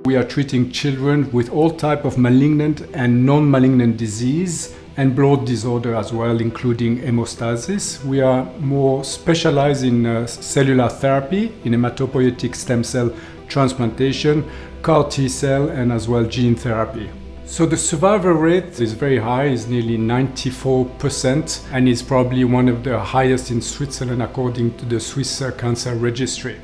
We are treating children with all types of malignant and non-malignant disease and blood disorder as well, including hemostasis. We are more specialized in cellular therapy, in hematopoietic stem cell transplantation, CAR T-cell, and as well gene therapy. So the survival rate is very high, it's nearly 94%, and is probably one of the highest in Switzerland according to the Swiss Cancer Registry.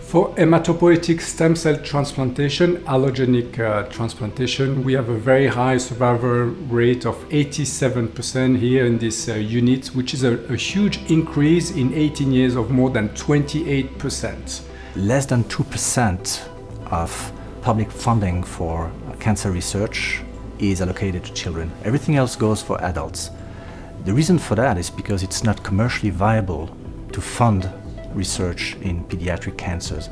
For hematopoietic stem cell transplantation, allogenic transplantation, we have a very high survival rate of 87% here in this unit, which is a huge increase in 18 years of more than 28%. Less than 2% of public funding for cancer research is allocated to children. Everything else goes for adults. The reason for that is because it's not commercially viable to fund research in pediatric cancers.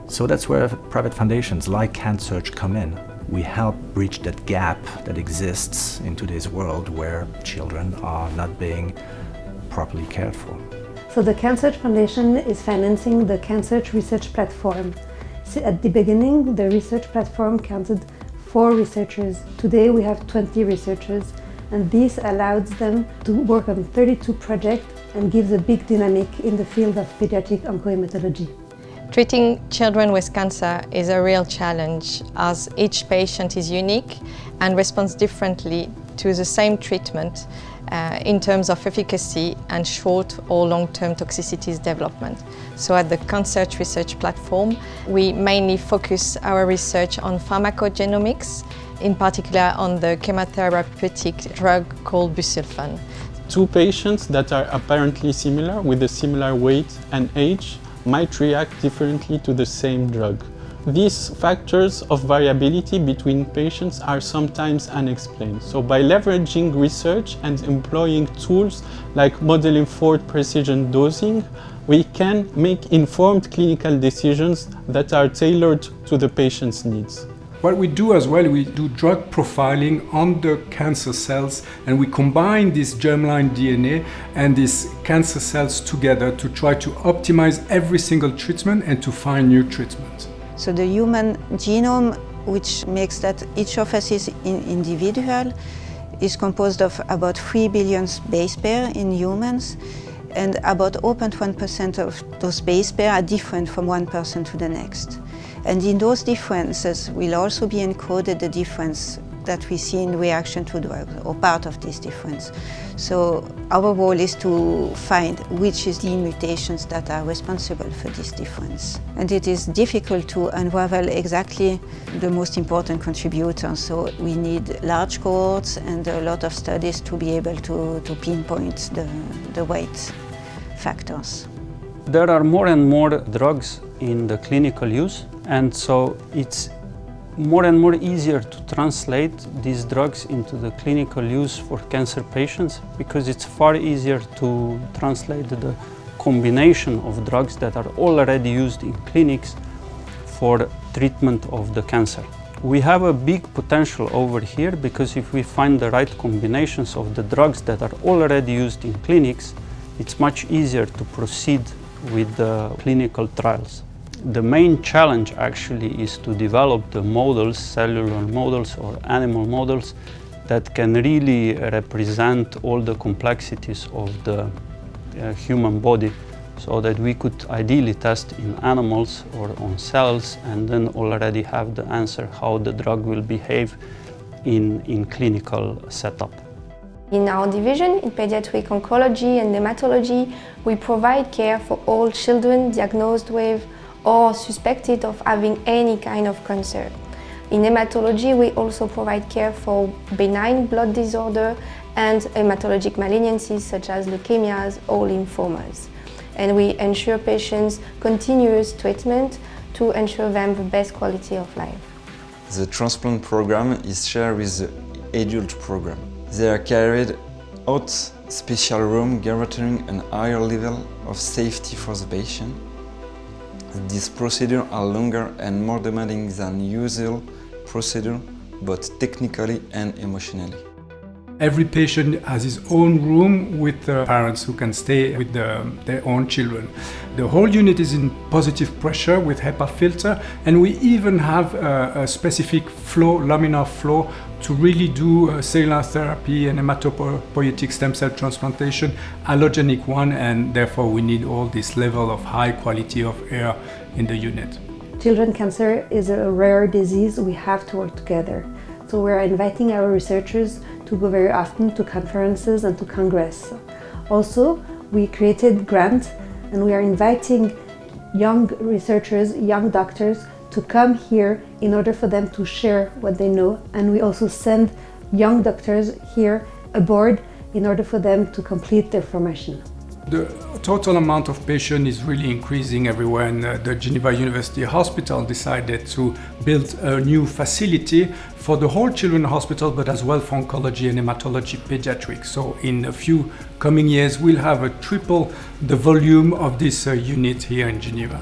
So that's where private foundations like CANSEARCH come in. We help bridge that gap that exists in today's world where children are not being properly cared for. So the CANSEARCH Foundation is financing the CANSEARCH research platform. So at the beginning, the research platform counted 4 researchers. Today we have 20 researchers, and this allows them to work on 32 projects and gives a big dynamic in the field of pediatric oncohematology. Treating children with cancer is a real challenge, as each patient is unique and responds differently to the same treatment in terms of efficacy and short or long-term toxicities development. So at the CANSEARCH research platform, we mainly focus our research on pharmacogenomics, in particular on the chemotherapeutic drug called busulfan. 2 patients that are apparently similar, with a similar weight and age, might react differently to the same drug. These factors of variability between patients are sometimes unexplained. So by leveraging research and employing tools like model-informed precision dosing, we can make informed clinical decisions that are tailored to the patient's needs. What we do as well, we do drug profiling on the cancer cells, and we combine this germline DNA and these cancer cells together to try to optimize every single treatment and to find new treatments. So the human genome, which makes that each of us is individual, is composed of about 3 billion base pairs in humans, and about 0.1% of those base pairs are different from one person to the next. And in those differences will also be encoded the difference that we see in reaction to drugs, or part of this difference. So our role is to find which is the mutations that are responsible for this difference. And it is difficult to unravel exactly the most important contributors. So we need large cohorts and a lot of studies to be able to pinpoint the right factors. There are more and more drugs in the clinical use, and so it's more and more easier to translate these drugs into the clinical use for cancer patients, because it's far easier to translate the combination of drugs that are already used in clinics for treatment of the cancer. We have a big potential over here, because if we find the right combinations of the drugs that are already used in clinics, it's much easier to proceed with the clinical trials. The main challenge actually is to develop the models, cellular models or animal models, that can really represent all the complexities of the human body, so that we could ideally test in animals or on cells and then already have the answer how the drug will behave in clinical setup. In our division, in Pediatric Oncology and Hematology, we provide care for all children diagnosed with or suspected of having any kind of cancer. In hematology, we also provide care for benign blood disorder and hematologic malignancies such as leukemias or lymphomas. And we ensure patients continuous treatment to ensure them the best quality of life. The transplant program is shared with the adult program. They are carried out special room guaranteeing an higher level of safety for the patient. These procedures are longer and more demanding than usual procedures, both technically and emotionally. Every patient has his own room with parents who can stay with their own children. The whole unit is in positive pressure with HEPA filter, and we even have a specific flow, laminar flow, to really do cellular therapy and hematopoietic stem cell transplantation, allogenic one, and therefore we need all this level of high quality of air in the unit. Children cancer is a rare disease. We have to work together. So we're inviting our researchers to go very often to conferences and to congress. Also, we created grants and we are inviting young researchers, young doctors to come here in order for them to share what they know. And we also send young doctors here aboard in order for them to complete their formation. The total amount of patients is really increasing everywhere, and the Geneva University Hospital decided to build a new facility for the whole children's hospital, but as well for oncology and hematology pediatric. So in a few coming years, we'll have triple the volume of this unit here in Geneva.